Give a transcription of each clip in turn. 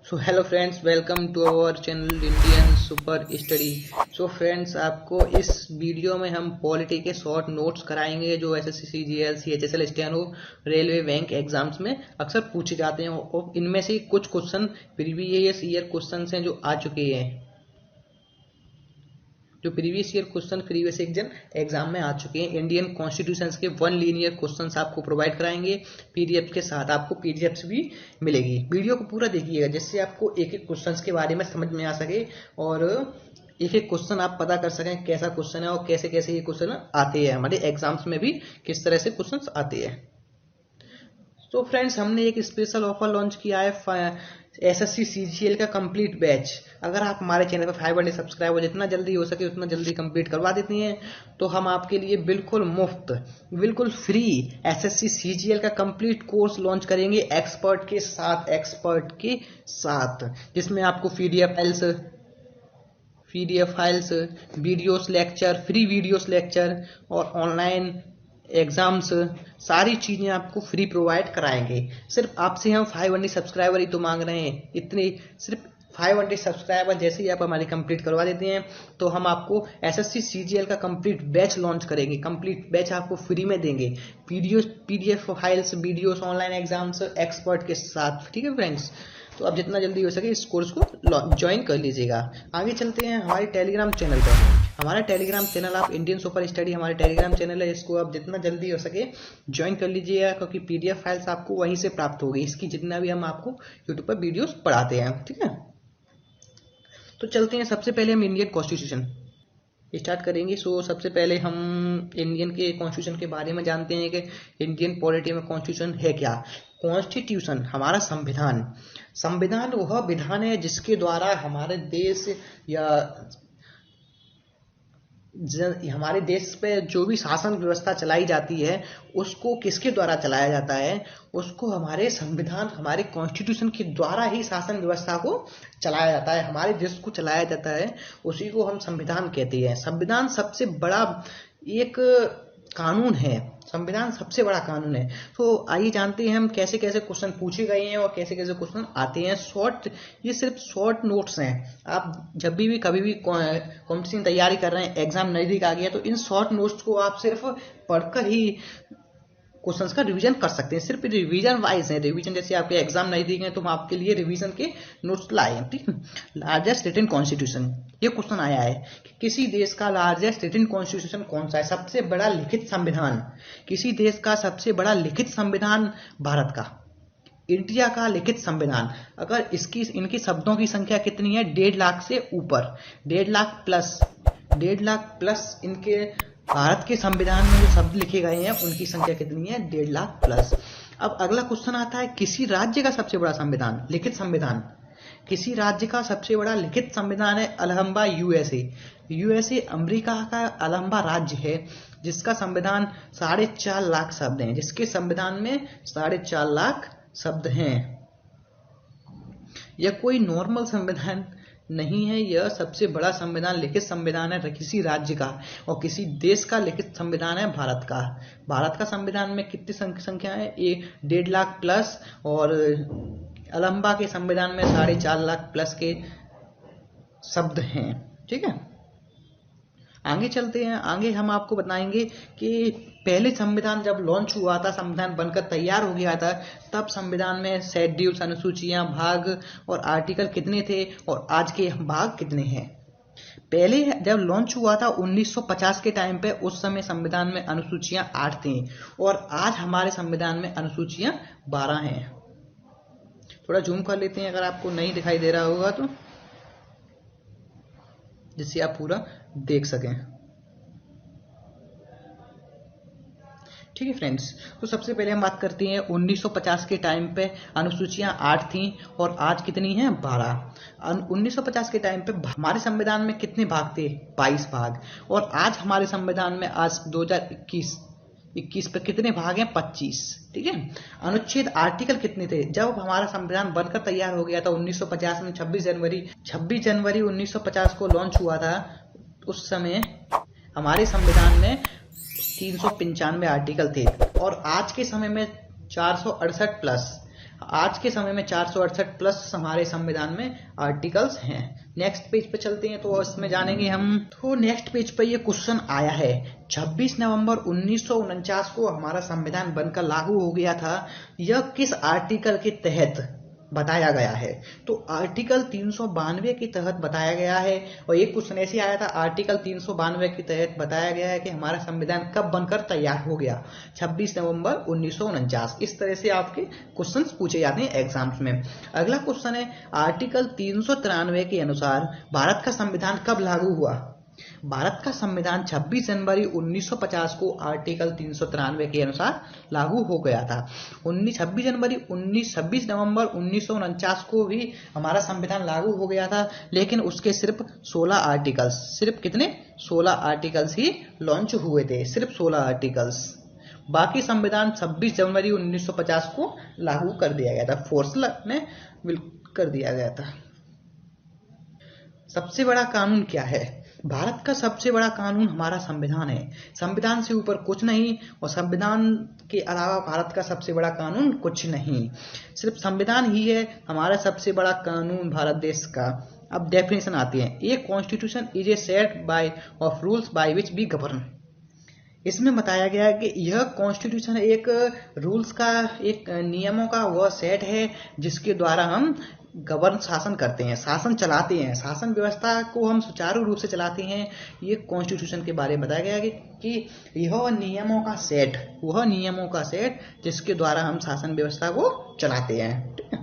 So hello friends, welcome to our channel Indian Super Study. So friends, आपको इस video में हम polity के शॉर्ट नोट्स कराएंगे जो SSC, CGL, CHSL, steno, railway, bank exams में अक्सर पूछे जाते हैं। और इनमें से कुछ क्वेश्चन प्रीवियस ईयर क्वेश्चन हैं जो आ चुके हैं, जो previous year question previous exam में आ चुके हैं। इंडियन कॉन्स्टिट्यूशन के 1 लीनियर क्वेश्चंस आपको प्रोवाइड कराएंगे पीडीएफ के साथ। आपको पीडीएफ भी मिलेगी। वीडियो को पूरा देखिएगा जिससे आपको एक एक क्वेश्चन के बारे में समझ में आ सके और एक एक क्वेश्चन आप पता कर सकें कैसा क्वेश्चन है और कैसे कैसे ये क्वेश्चन आते हैं हमारे एग्जाम्स में भी, किस तरह से क्वेश्चन आते हैं। तो फ्रेंड्स, हमने एक स्पेशल ऑफर लॉन्च किया है एसएससी सीजीएल का कंप्लीट बैच। अगर आप हमारे चैनल पर 500 सब्सक्राइबर जितना जल्दी हो सके उतना जल्दी कंप्लीट करवा देती हैं तो हम आपके लिए बिल्कुल मुफ्त, बिल्कुल फ्री एसएससी सीजीएल का कंप्लीट कोर्स लॉन्च करेंगे एक्सपर्ट के साथ, जिसमें आपको PDF files, videos lecture, free videos lecture और ऑनलाइन एग्जाम्स, सारी चीजें आपको फ्री प्रोवाइड कराएंगे। सिर्फ आपसे हम 500 सब्सक्राइबर ही तो मांग रहे हैं। इतने सिर्फ 500 सब्सक्राइबर जैसे ही आप हमारी कंप्लीट करवा देते हैं तो हम आपको एसएससी सीजीएल का कंप्लीट बैच लॉन्च करेंगे। कंप्लीट बैच आपको फ्री में देंगे, PDF files, videos, online exams expert के साथ। ठीक है फ्रेंड्स, तो आप जितना जल्दी हो सके इस कोर्स को ज्वाइन कर लीजिएगा। आगे चलते हैं हमारे टेलीग्राम चैनल पर। हमारा टेलीग्राम चैनल आप इंडियन सुपर स्टडी हमारे टेलीग्राम चैनल है, इसको आप जितना जल्दी हो सके ज्वाइन कर लीजिएगा क्योंकि पीडीएफ फाइल्स आपको वहीं से प्राप्त होगी इसकी, जितना भी हम आपको यूट्यूब पर वीडियोस पढ़ाते हैं। ठीक है, तो चलते हैं। सबसे पहले हम इंडियन कॉन्स्टिट्यूशन स्टार्ट करेंगे। सो सबसे पहले हम इंडियन के कॉन्स्टिट्यूशन के बारे में जानते हैं कि इंडियन पॉलिटी में कॉन्स्टिट्यूशन है क्या। कॉन्स्टिट्यूशन हमारा संविधान वह विधान है जिसके द्वारा हमारे देश या हमारे देश पे जो भी शासन व्यवस्था चलाई जाती है उसको किसके द्वारा चलाया जाता है, उसको हमारे संविधान, हमारे कॉन्स्टिट्यूशन के द्वारा ही शासन व्यवस्था को चलाया जाता है, हमारे देश को चलाया जाता है, उसी को हम संविधान कहते हैं। संविधान सबसे बड़ा एक कानून है, संविधान सबसे बड़ा कानून है। तो आइए जानते हैं हम कैसे कैसे क्वेश्चन पूछे गए हैं और कैसे कैसे क्वेश्चन आते हैं। ये सिर्फ शॉर्ट नोट्स हैं। आप जब भी कभी भी कॉम्पिटिशन तैयारी कर रहे हैं, एग्जाम नजदीक आ गया तो इन शॉर्ट नोट्स को आप सिर्फ पढ़कर ही क्वेश्चंस का रिवीजन कर सकते हैं। सिर्फ रिवीजन वाइज है, रिवीजन जैसे आपके एग्जाम नजदीक है तो हम आपके लिए रिवीजन के नोट्स लाए हैं। ठीक है, लार्जेस्ट रिटन कॉन्स्टिट्यूशन, ये क्वेश्चन आया है कि किसी देश का लार्जेस्ट रिटन कॉन्स्टिट्यूशन कौन सा है, सबसे बड़ा लिखित संविधान। किसी देश का सबसे बड़ा लिखित संविधान भारत का, इंडिया का लिखित संविधान। अगर इनकी शब्दों की संख्या कितनी है, 1.5 लाख से ऊपर, 1.5 लाख प्लस इनके भारत के संविधान में जो शब्द लिखे गए हैं उनकी संख्या कितनी है, 1.5 लाख प्लस। अब अगला क्वेश्चन आता है किसी राज्य का सबसे बड़ा संविधान, लिखित संविधान। किसी राज्य का सबसे बड़ा लिखित संविधान है अलहंबा, यूएसए अमेरिका का अलहंबा राज्य है जिसका संविधान 4.5 लाख शब्द हैं, जिसके संविधान में 4.5 लाख शब्द हैं। यह कोई नॉर्मल संविधान नहीं है, यह सबसे बड़ा संविधान, लिखित संविधान है किसी राज्य का, और किसी देश का लिखित संविधान है भारत का। भारत का संविधान में कितनी संख्या है, 1.5 लाख प्लस, और अलहंबा के संविधान में 4.5 लाख प्लस के शब्द हैं। ठीक है, आगे चलते हैं। आगे हम आपको बताएंगे कि पहले संविधान जब लॉन्च हुआ था, संविधान बनकर तैयार हो गया था, तब संविधान में शेड्यूल्स, अनुसूचियां, भाग और आर्टिकल कितने थे और आज के भाग कितने हैं। पहले जब लॉन्च हुआ था 1950 के टाइम पे, उस समय संविधान में अनुसूचियां 8 थी और आज हमारे संविधान में अनुसूचियां 12 हैं। थोड़ा जूम कर लेते हैं अगर आपको नहीं दिखाई दे रहा होगा तो, जिससे आप पूरा देख सकें। ठीक है फ्रेंड्स, तो सबसे पहले हम बात करते हैं 1950 के टाइम पे अनुसूचियां 8 थीं और आज कितनी हैं, 12। 1950 के टाइम पे हमारे संविधान में कितने भाग थे, 22 भाग, और आज हमारे संविधान में आज 2021 पे कितने भाग हैं, 25। ठीक है, अनुच्छेद, आर्टिकल कितने थे जब हमारा संविधान बनकर तैयार हो गया था 1950 में, 26 जनवरी 1950 को लॉन्च हुआ था। उस समय हमारे संविधान में 395 आर्टिकल थे और आज के समय में 468 प्लस आज के समय में 468 प्लस हमारे संविधान में आर्टिकल्स हैं। नेक्स्ट पेज पे चलते हैं तो इसमें जानेंगे हम। तो नेक्स्ट पेज पे ये क्वेश्चन आया है, 26 नवंबर 1949 को हमारा संविधान बनकर लागू हो गया था, यह किस आर्टिकल के तहत बताया गया है? तो आर्टिकल 392 के तहत बताया गया है। और एक क्वेश्चन ऐसे आया था, आर्टिकल 392 के तहत बताया गया है कि हमारा संविधान कब बनकर तैयार हो गया? 26 नवंबर 1949। इस तरह से आपके क्वेश्चंस पूछे जाते हैं एग्जाम्स में। अगला क्वेश्चन है, आर्टिकल 393 के अनुसार भारत का संविधान कब लागू हुआ? भारत का संविधान 26 जनवरी 1950 को आर्टिकल 393 के अनुसार लागू हो गया था। 26 नवंबर 1949 को भी हमारा संविधान लागू हो गया था, लेकिन उसके सिर्फ 16 आर्टिकल्स, सिर्फ कितने? 16 आर्टिकल्स ही लॉन्च हुए थे, सिर्फ 16 आर्टिकल्स। बाकी संविधान 26 जनवरी 1950 को लागू कर दिया गया था, फोर्स में कर दिया गया था। सबसे बड़ा कानून क्या है? भारत का सबसे बड़ा कानून हमारा संविधान है। संविधान से ऊपर कुछ नहीं, और संविधान के अलावा भारत का सबसे बड़ा कानून कुछ नहीं। सिर्फ संविधान ही है हमारा सबसे बड़ा कानून भारत देश का। अब डेफिनेशन आती है, a constitution is a set by of rules by which we govern. इसमें बताया गया है कि यह कॉन्स्टिट्यूशन एक रूल्स का, एक नियमों का वह सेट है जिसके द्वारा हम गवर्न, शासन करते हैं, शासन चलाते हैं, शासन व्यवस्था को हम सुचारू रूप से चलाते हैं। ये कॉन्स्टिट्यूशन के बारे में बताया गया है कि यह नियमों का सेट, वह नियमों का सेट जिसके द्वारा हम शासन व्यवस्था को चलाते हैं। ठीक है,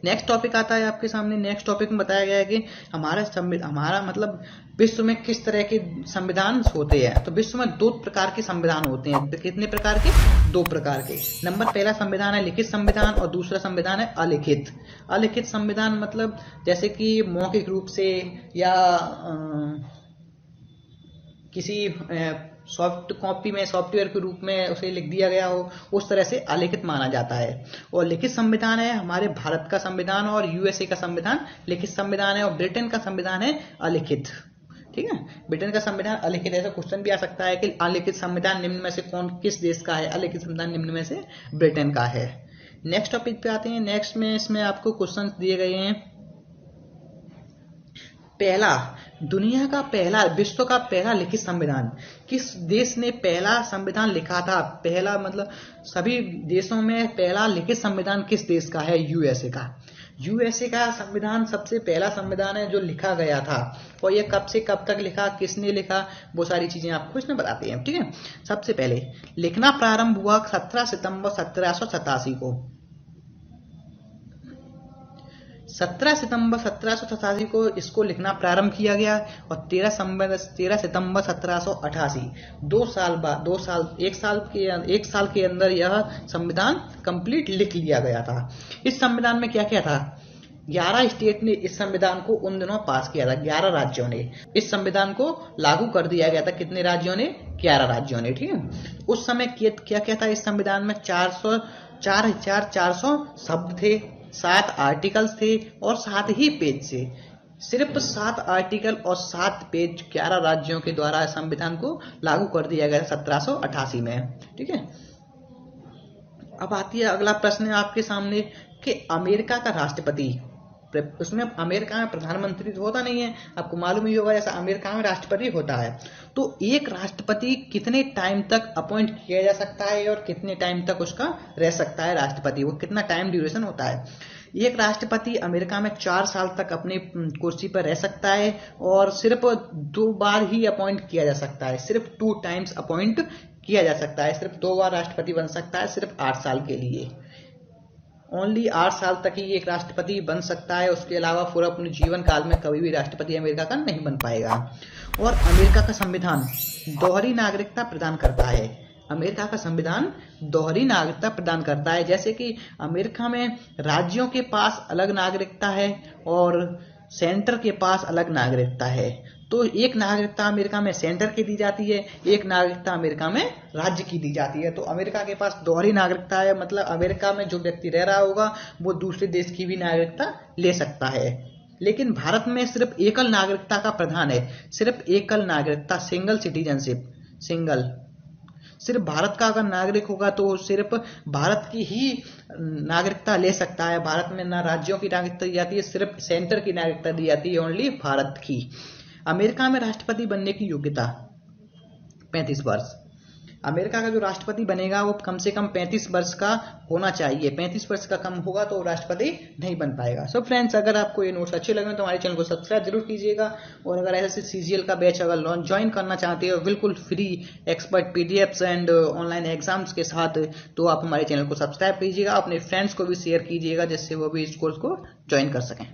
नेक्स्ट टॉपिक आता है आपके सामने। नेक्स्ट टॉपिक में बताया गया है कि हमारा मतलब विश्व में किस तरह के संविधान होते हैं। तो विश्व में 2 प्रकार के संविधान होते हैं। कितने प्रकार के? 2 प्रकार के। नंबर पहला संविधान है लिखित संविधान, और दूसरा संविधान है अलिखित। अलिखित संविधान मतलब जैसे कि मौखिक रूप से या किसी सॉफ्ट कॉपी में, सॉफ्टवेयर के रूप में उसे लिख दिया गया हो, उस तरह से अलिखित माना जाता है। और लिखित संविधान है हमारे भारत का संविधान, और यूएसए का संविधान लिखित संविधान है, और ब्रिटेन का संविधान है अलिखित। ठीक है, ब्रिटेन का संविधान अलिखित। ऐसा क्वेश्चन भी आ सकता है कि अलिखित संविधान निम्न में से किस देश का है? अलिखित संविधान निम्न में से ब्रिटेन का है। नेक्स्ट टॉपिक पे आते हैं। नेक्स्ट में इसमें आपको क्वेश्चन दिए गए हैं। पहला, दुनिया का पहला, विश्व का पहला लिखित संविधान किस देश ने पहला संविधान लिखा था? पहला मतलब सभी देशों में पहला लिखित संविधान किस देश का है? यूएसए का। यूएसए का संविधान सबसे पहला संविधान है जो लिखा गया था। और ये कब से कब तक लिखा, किसने लिखा, वो सारी चीजें आपको इसमें बताते हैं। ठीक है, सबसे पहले लिखना प्रारंभ हुआ 17 सितंबर 1787 को। 17 सितंबर 1787 को इसको लिखना प्रारंभ किया गया, और 13 सितंबर 1788, 2 साल बाद, 1 साल के अंदर यह संविधान कंप्लीट लिख लिया गया था। इस संविधान में क्या क्या था? 11 स्टेट ने इस संविधान को उन दिनों पास किया था। 11 राज्यों ने इस संविधान को लागू कर दिया गया था। कितने राज्यों ने? 11 राज्यों ने। ठीक है, उस समय क्या क्या था इस संविधान में? 4400 शब्द थे, 7 आर्टिकल्स थे, और 7 ही पेज से। सिर्फ 7 आर्टिकल और 7 पेज 11 राज्यों के द्वारा संविधान को लागू कर दिया गया 1788 में। ठीक है, अब आती है अगला प्रश्न है आपके सामने कि अमेरिका का राष्ट्रपति, उसमें अमेरिका में प्रधानमंत्री तो होता नहीं है, आपको मालूम ही होगा, जैसा अमेरिका में राष्ट्रपति होता है। तो एक राष्ट्रपति कितने टाइम तक अपॉइंट किया जा सकता है और कितने टाइम तक उसका रह सकता है राष्ट्रपति, वो कितना टाइम ड्यूरेशन होता है? एक राष्ट्रपति अमेरिका में 4 साल तक अपनी कुर्सी पर रह सकता है, और सिर्फ 2 बार ही अपॉइंट किया जा सकता है। सिर्फ 2 टाइम्स अपॉइंट किया जा सकता है, सिर्फ 2 बार राष्ट्रपति बन सकता है, सिर्फ 8 साल के लिए। ओनली 8 साल तक ही एक राष्ट्रपति बन सकता है, उसके अलावा पूरा अपने जीवन काल में कभी भी राष्ट्रपति अमेरिका का नहीं बन पाएगा। और अमेरिका का संविधान दोहरी नागरिकता प्रदान करता है। अमेरिका का संविधान दोहरी नागरिकता प्रदान करता है। जैसे कि अमेरिका में राज्यों के पास अलग नागरिकता है और सेंटर के पास अलग नागरिकता है। तो एक नागरिकता अमेरिका में सेंटर की दी जाती है, एक नागरिकता अमेरिका में राज्य की दी जाती है। तो अमेरिका के पास दोहरी नागरिकता है, मतलब अमेरिका में जो व्यक्ति रह रहा होगा वो दूसरे देश की भी नागरिकता ले सकता है। लेकिन भारत में सिर्फ एकल नागरिकता का प्रावधान है, सिर्फ एकल नागरिकता, सिंगल सिटीजनशिप, सिर्फ भारत का अगर नागरिक होगा तो सिर्फ भारत की ही नागरिकता ले सकता है। भारत में ना राज्यों की नागरिकता दी जाती है, सिर्फ सेंटर की नागरिकता दी जाती है, ओनली भारत की। अमेरिका में राष्ट्रपति बनने की योग्यता 35 वर्ष। अमेरिका का जो राष्ट्रपति बनेगा वो कम से कम 35 वर्ष का होना चाहिए। 35 वर्ष का कम होगा तो राष्ट्रपति नहीं बन पाएगा। सो फ्रेंड्स, अगर आपको ये नोट्स अच्छे लगे तो हमारे चैनल को सब्सक्राइब जरूर कीजिएगा। और अगर ऐसे सीजीएल का बैच अगर ज्वाइन करना चाहते हो बिल्कुल free expert PDFs and online exams के साथ, तो आप हमारे चैनल को सब्सक्राइब कीजिएगा। अपने फ्रेंड्स को भी शेयर कीजिएगा जिससे वो भी इस कोर्स को ज्वाइन कर सकें।